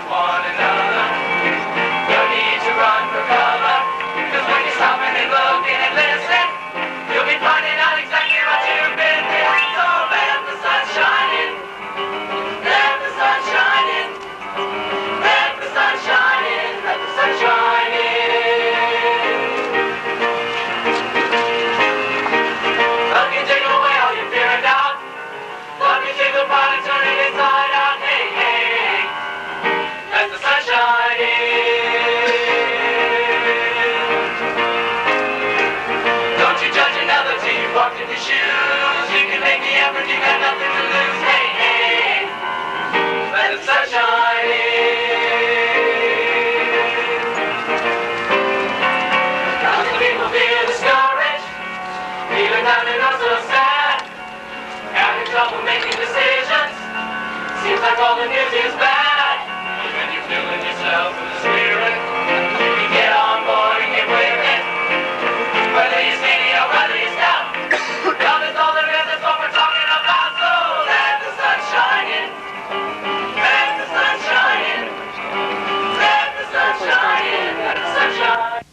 one another. No need to run for cover, 'cause when you stop and look and listen, you'll be finding out exactly what you've been missing. So let the sun shining, let the sun shining, let the sun shining, let the sun shining. Love can take away all your fear and doubt. Love can take the pot and turn it inside out. Hey, hey, let the sun shining. Don't you judge another till you've walked in your shoes. You can make the effort, you got nothing to lose. Hey, hey, let the sun shining. Lots of people feel discouraged, feeling down and not so sad, having trouble making decisions. Seems like all the news is bad. But when you're feeling yourself with the spirit, you can get on board and get with it. Whether you're skinny or whether you're stout, love is all there is, that's what we're talking about. So let the sun shining, let the sun shining, let the sun shining, let the sun shine.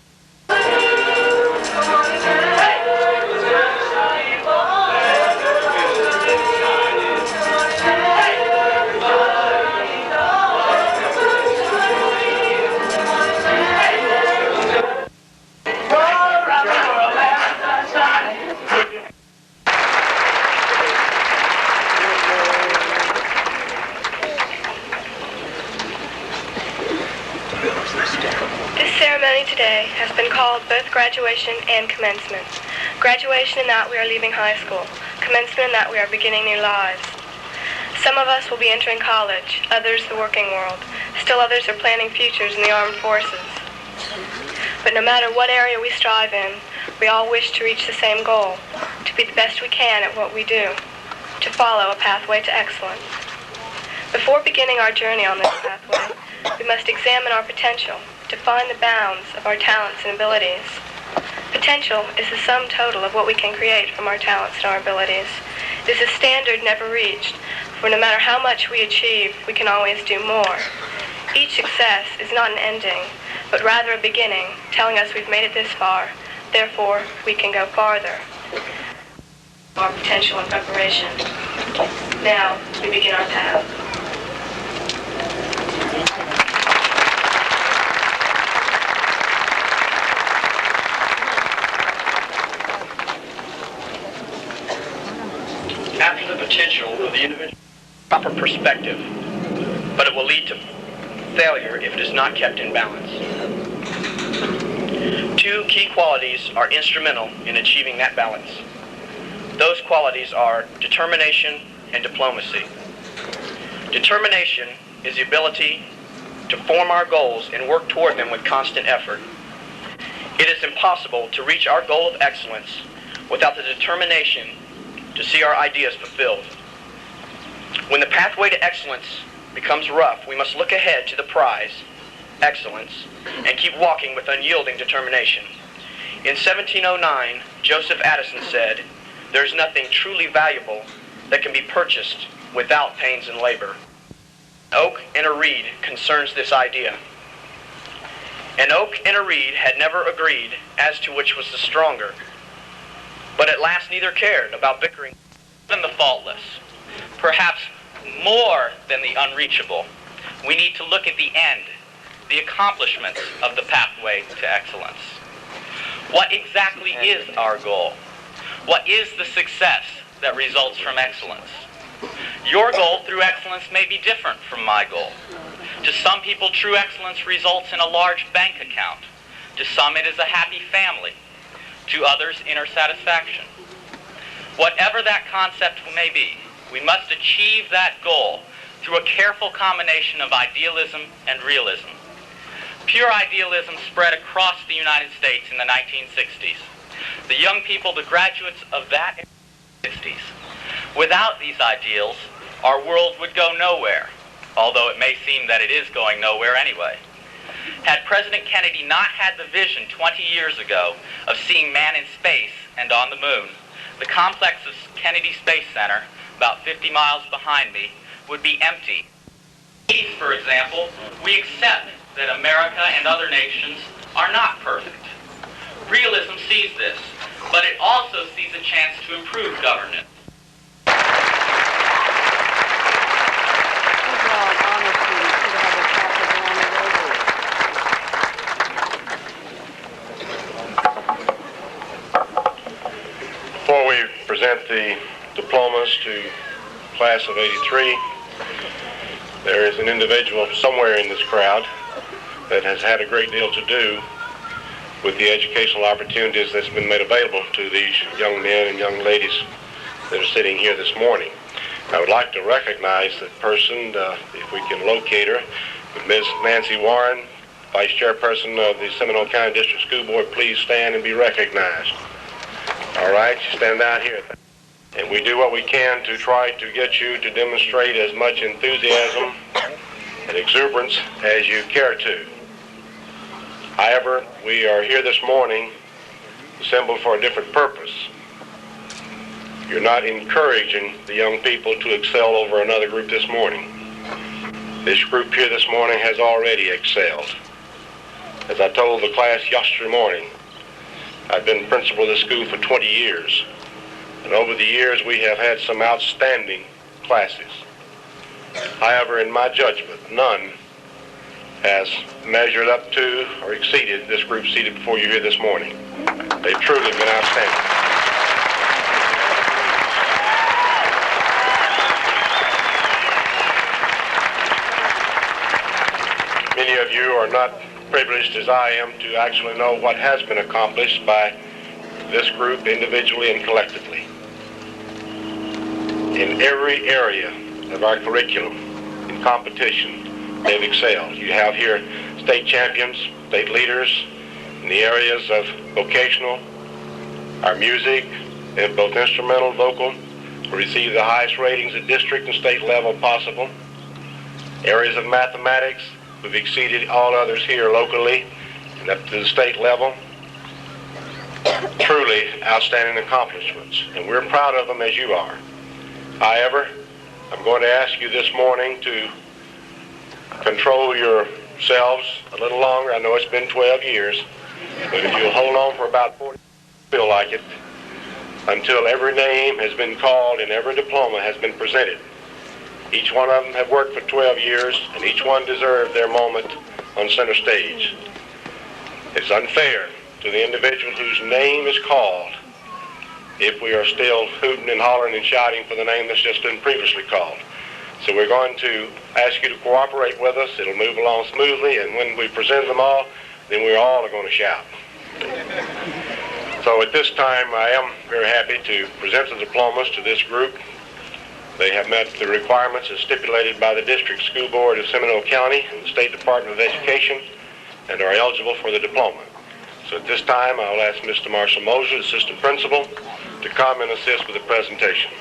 This ceremony today has been called both graduation and commencement. Graduation in that we are leaving high school, commencement in that we are beginning new lives. Some of us will be entering college, others the working world. Still others are planning futures in the armed forces. But no matter what area we strive in, we all wish to reach the same goal, to be the best we can at what we do, to follow a pathway to excellence. Before beginning our journey on this pathway, we must examine our potential, define the bounds of our talents and abilities. Potential is the sum total of what we can create from our talents and our abilities. It is a standard never reached, for no matter how much we achieve, we can always do more. Each success is not an ending, but rather a beginning, telling us we've made it this far, therefore we can go farther. Our potential and preparation. Now we begin our path. Capture the potential of the individual, proper perspective, but it will lead to failure if it is not kept in balance. Two key qualities are instrumental in achieving that balance. Those qualities are determination and diplomacy. Determination is the ability to form our goals and work toward them with constant effort. It is impossible to reach our goal of excellence without the determination to see our ideas fulfilled. When the pathway to excellence becomes rough, we must look ahead to the prize, excellence, and keep walking with unyielding determination. In 1709, Joseph Addison said, "There is nothing truly valuable that can be purchased without pains and labor." An oak and a reed concerns this idea. An oak and a reed had never agreed as to which was the stronger, but at last neither cared about bickering. Than the faultless, perhaps more than the unreachable, we need to look at the end, the accomplishments of the pathway to excellence. What exactly is our goal? What is the success that results from excellence? Your goal through excellence may be different from my goal. To some people, true excellence results in a large bank account. To some, it is a happy family. To others, inner satisfaction. Whatever that concept may be, we must achieve that goal through a careful combination of idealism and realism. Pure idealism spread across the United States in the 1960s. The young people, the graduates of that 60s. Without these ideals, our world would go nowhere, although it may seem that it is going nowhere anyway. Had President Kennedy not had the vision 20 years ago of seeing man in space and on the moon, the complex of Kennedy Space Center, about 50 miles behind me, would be empty. Peace, for example, we accept that America and other nations are not perfect. Realism sees this, but it also sees a chance to improve governance. Before we present the diplomas to class of '83, there is an individual somewhere in this crowd that has had a great deal to do with the educational opportunities that's been made available to these young men and young ladies that are sitting here this morning. I would like to recognize that person, if we can locate her, Ms. Nancy Warren, Vice Chairperson of the Seminole County District School Board. Please stand and be recognized. All right, you stand down here. And we do what we can to try to get you to demonstrate as much enthusiasm and exuberance as you care to. However, we are here this morning assembled for a different purpose. You're not encouraging the young people to excel over another group this morning. This group here this morning has already excelled. As I told the class yesterday morning, I've been principal of this school for 20 years. And over the years, we have had some outstanding classes. However, in my judgment, none has measured up to or exceeded this group seated before you here this morning. They've truly been outstanding. Many of you are not privileged as I am to actually know what has been accomplished by this group individually and collectively. In every area of our curriculum, in competition, they've excelled. You have here state champions, state leaders in the areas of vocational, our music, and both instrumental and vocal, receive the highest ratings at district and state level possible. Areas of mathematics, we've exceeded all others here locally and up to the state level. Truly outstanding accomplishments, and we're proud of them as you are. However, I'm going to ask you this morning to control yourselves a little longer. I know it's been 12 years, but if you'll hold on for about 40, feel like it, until every name has been called and every diploma has been presented. Each one of them have worked for 12 years, and each one deserved their moment on center stage. It's unfair to the individual whose name is called if we are still hooting and hollering and shouting for the name that's just been previously called. So we're going to ask you to cooperate with us. It'll move along smoothly, and when we present them all, then we all are going to shout. So at this time, I am very happy to present the diplomas to this group. They have met the requirements as stipulated by the District School Board of Seminole County and the State Department of Education and are eligible for the diploma. So at this time, I'll ask Mr. Marshall Moser, Assistant Principal, to come and assist with the presentation.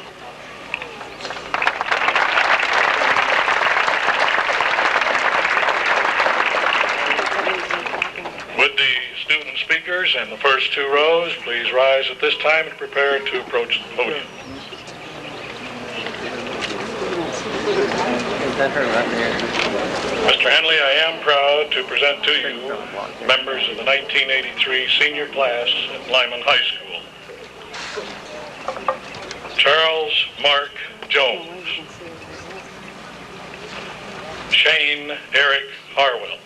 Would the student speakers in the first two rows please rise at this time and prepare to approach the podium. Mr. Henley, I am proud to present to you members of the 1983 senior class at Lyman High School. Charles Mark Jones, Shane Eric Harwell,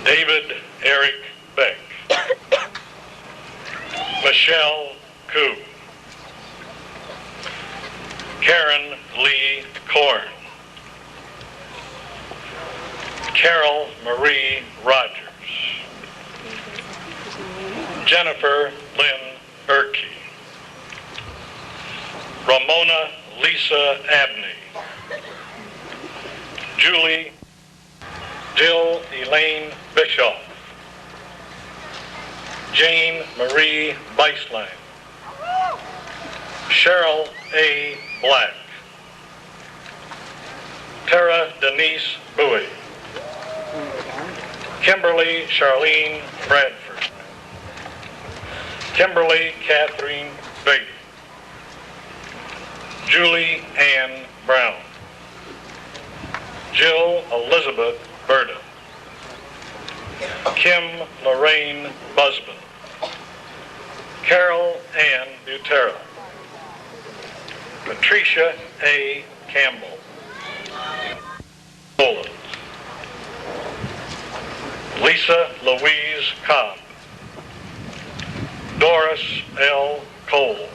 David Eric Beck, Michelle Koo, Karen Lee Korn, Carol Marie Rogers, Jennifer Lynn Erkey, Ramona Lisa Abney, Julie Jill Elaine Bischoff, Jane Marie Beislein, Cheryl A. Black, Tara Denise Bowie, Kimberly Charlene Bradford, Kimberly Catherine Beatty, Julie Ann Brown, Jill Elizabeth Burden. Kim Lorraine Busman. Carol Ann Butera. Patricia A. Campbell. Poland. Lisa Louise Cobb. Doris L. Cole.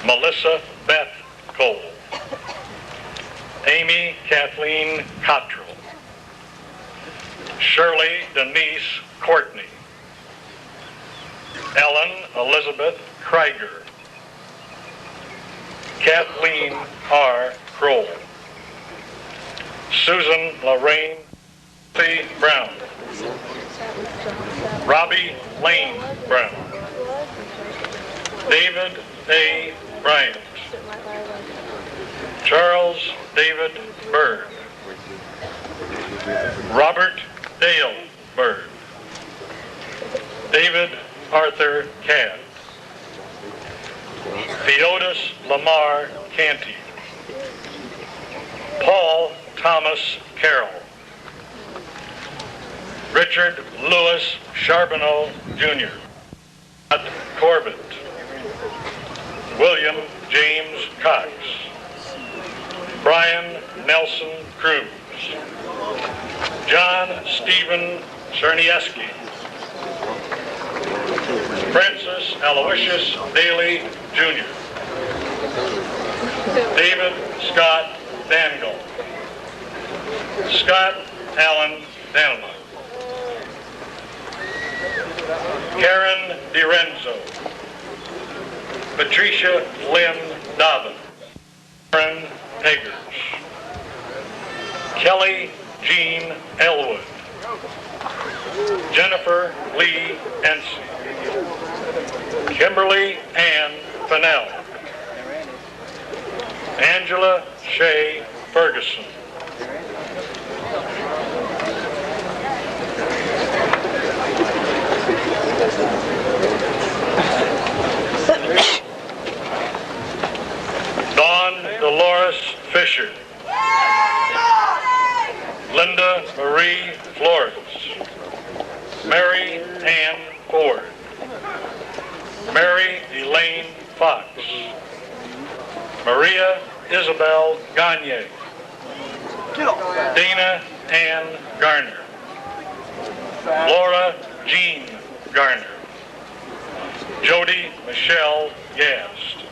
Melissa Beth Cole. Amy Kathleen Cottrell. Shirley Denise Courtney. Ellen Elizabeth Krieger. Kathleen R. Kroll. Susan Lorraine C. Brown. Robbie Lane Brown. David A. Bryant. Charles David Bird. Robert Dale Bird. David Arthur Cadd. Theodis Lamar Canty. Paul Thomas Carroll. Richard Lewis Charbonneau, Jr. Corbett. William James Cox. Brian Nelson Cruz. John Stephen Cernieski. Francis Aloysius Daly, Jr. David Scott Dangle. Scott Allen Danema. Karen DiRenzo. Patricia Lynn Dobbin. Karen Eggers. Kelly Jean Elwood. Jennifer Lee Ensign. Kimberly Ann Fennell. Angela Shea Ferguson. Dawn Dolores Fisher. Linda Marie Flores. Mary Ann Ford. Mary Elaine Fox. Maria Isabel Gagne. Dana Ann Garner. Laura Jean Garner. Jody Michelle Yast.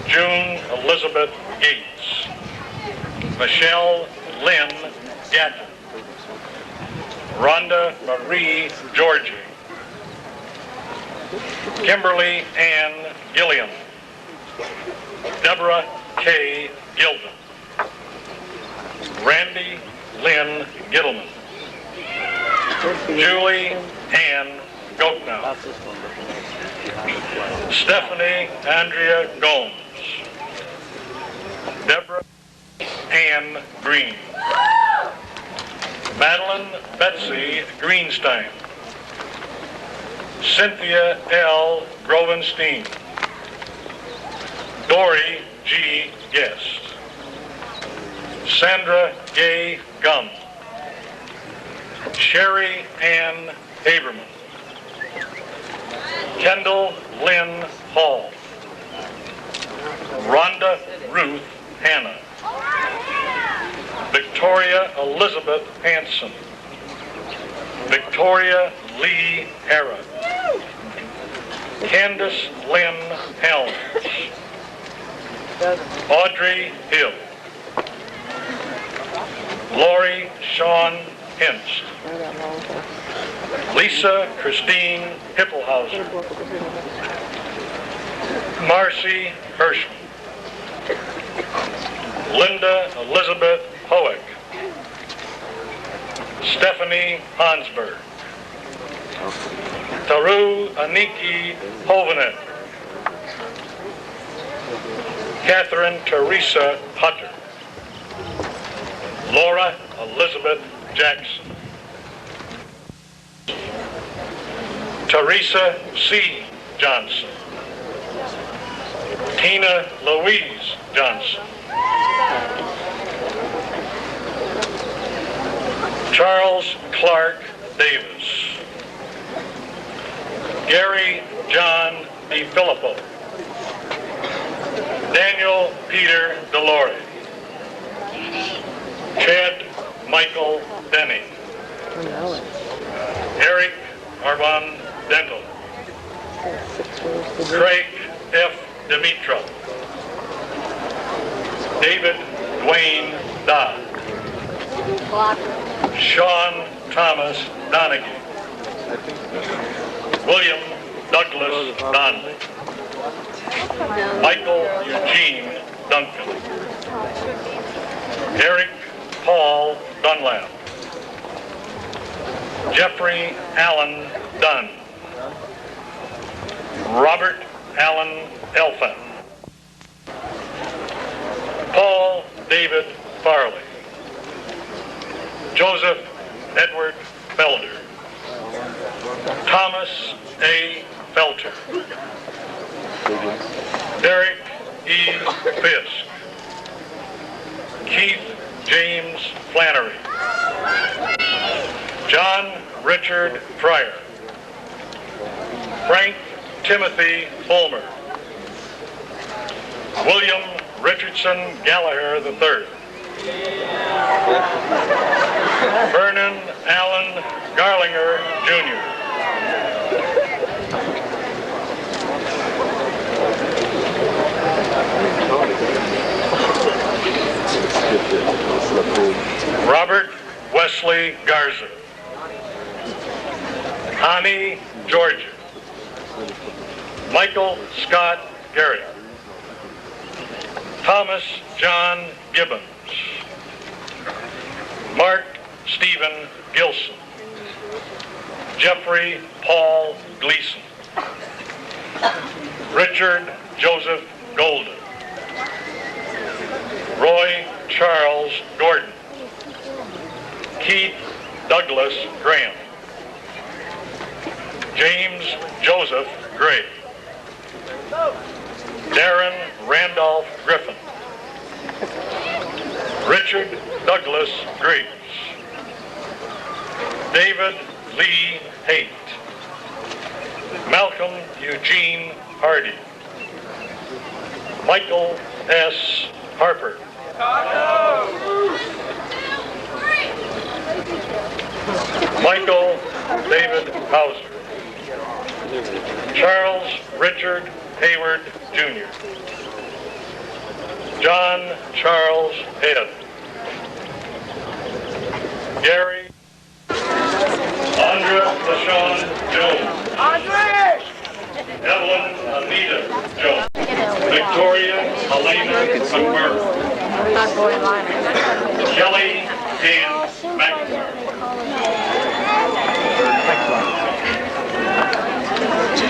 June Elizabeth Gates. Michelle Lynn Gatton. Rhonda Marie Georgie. Kimberly Ann Gilliam. Deborah K. Gilden. Randy Lynn Gittleman. Julie Ann Gochnow. Stephanie Andrea Gomes. Deborah Ann Green. Madeline Betsy Greenstein. Cynthia L. Grovenstein. Dory G. Guest. Sandra Gay Gum. Sherry Ann Haberman. Kendall Lynn Hall. Rhonda Ruth Hanna. Victoria Elizabeth Hanson. Victoria Lee Hara. Candace Lynn Helms. Audrey Hill. Lori Shawn Hinst. Lisa Christine Hippelhauser. Marcy Hirschman. Linda Elizabeth Hoek. Stephanie Hansberg. Taru Aniki Hovanet. Catherine Teresa Hutter. Laura Elizabeth Jackson. Teresa C. Johnson. Tina Louise Johnson. Charles Clark Davis. Gary John DiFilippo. Daniel Peter Delore. Chad Michael Denny. Eric Armand Dental. Craig F. Dimitra. David Dwayne Dodd. Sean Thomas Donaghy. William Douglas Donnelly. Michael Eugene Duncan. Eric Paul Dunlap. Jeffrey Allen Dunn. Robert Allen Elfin. Paul David Farley. Joseph Edward Felder. Thomas A. Felter. Derek E. Fisk. Keith James Flannery. John Richard Fryer. Frank Timothy Fulmer. William Richardson Gallagher III. Vernon Allen Garlinger Jr. Robert Wesley Garza. Hani Georgia. Michael Scott Garrett. Thomas John Gibbons. Mark Stephen Gilson. Jeffrey Paul Gleason. Richard Joseph Golden. Roy Charles Gordon. Keith Douglas Graham. James Joseph Gray. Darren Randolph Griffin. Richard Douglas Griggs. David Lee Haight. Malcolm Eugene Hardy. Michael S. Harper. Michael David Hauser. Charles Richard Hayward Jr. John Charles Head. Gary Andra LaShawn Jones. Evelyn Anita Jones. Victoria Helena McMurray. Kelly Ann McNamara.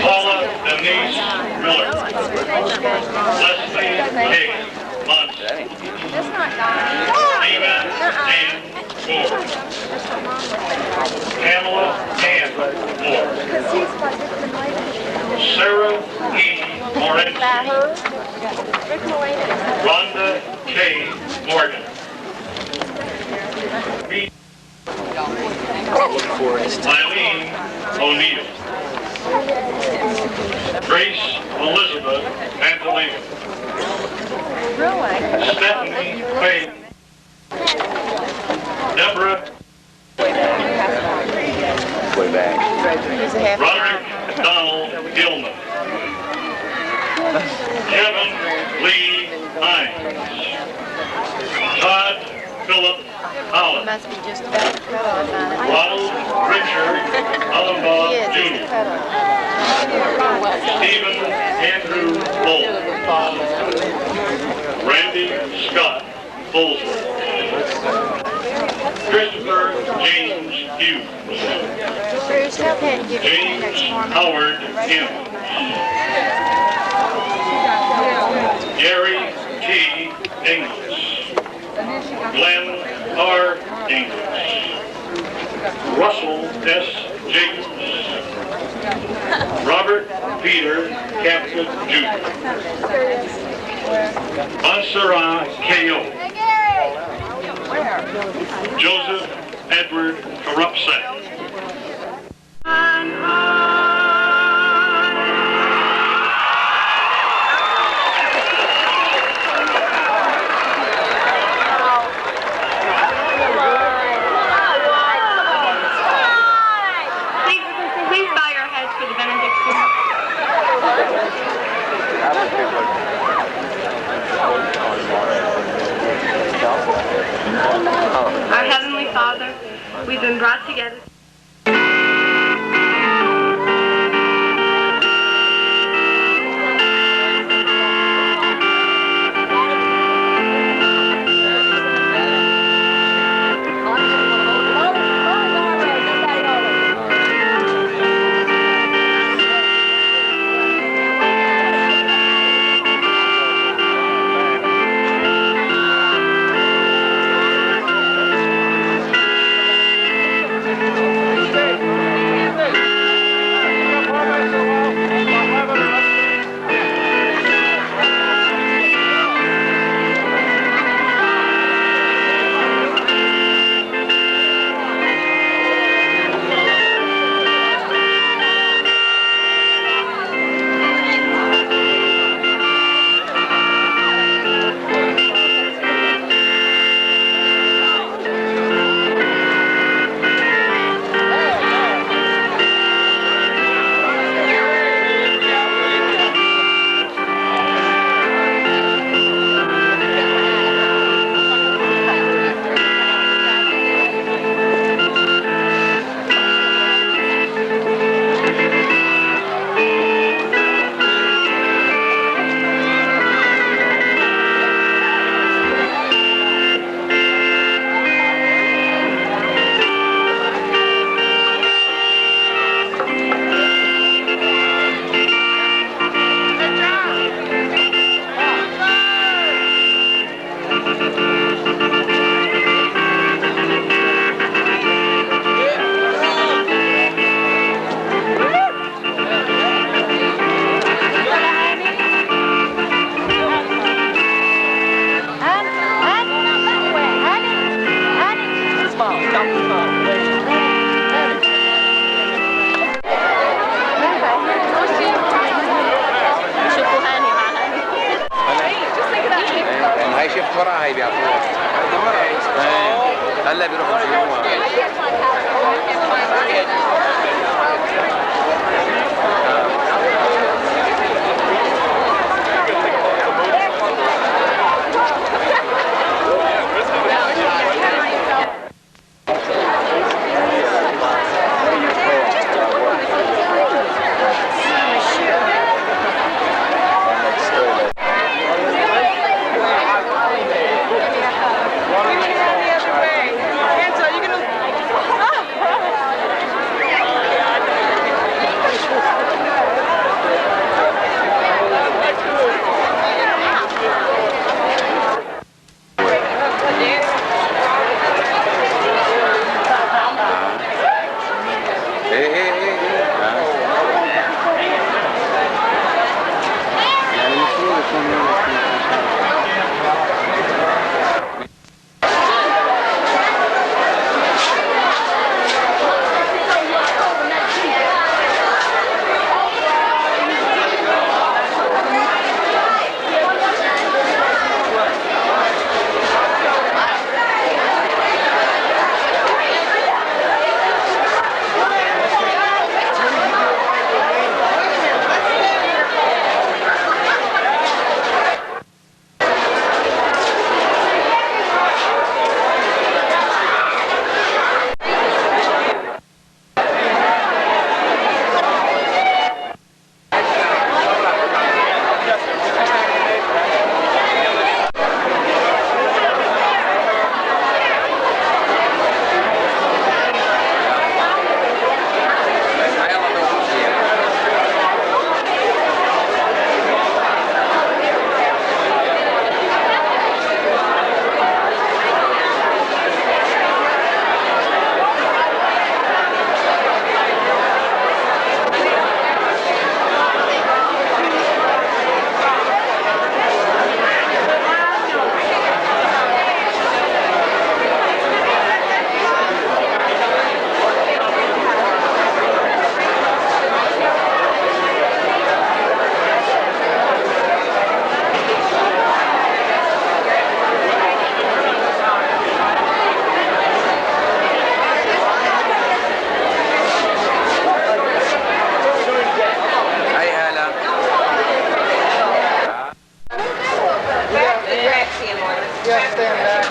Paula Denise Miller. Leslie Higgs Munson. Lyman Ann Moore. Pamela Ann Moore. Sarah E. Morency. Rhonda K. Morgan. Eileen O'Neill. Grace Elizabeth Pantaleon. Stephanie Faith. Deborah. Roderick Donald Gilman. Kevin Lee Hines. Todd Philip Holland. Ronald Richard Allenbaugh Jr. Stephen Andrew Bull. Randy Scott Bullsworth. Christopher James Hughes. James Howard M. Gary T. English. Glenn R. English. Russell S. Jacobs. Robert Peter Captain Jr. Montserrat K.O. Joseph Edward Karupset. Please bow your heads for the benediction. Our Heavenly Father, we've been brought together. شفت وراها هي بيعطوها هلا بيروحوا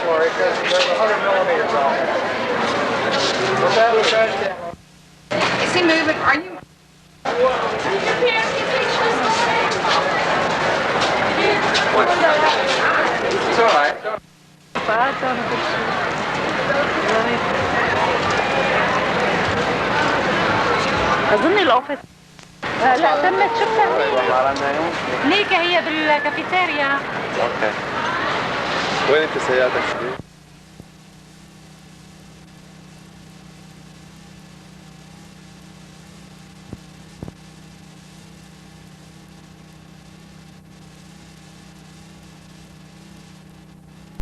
for it because there's 100 millimeters on it. But that was that. Is he moving? Are you? It's all right. أظن الأوفيس لا تمت شفتها هنيك هي بالكافيتيريا. اوكي. وين انت سيارتك؟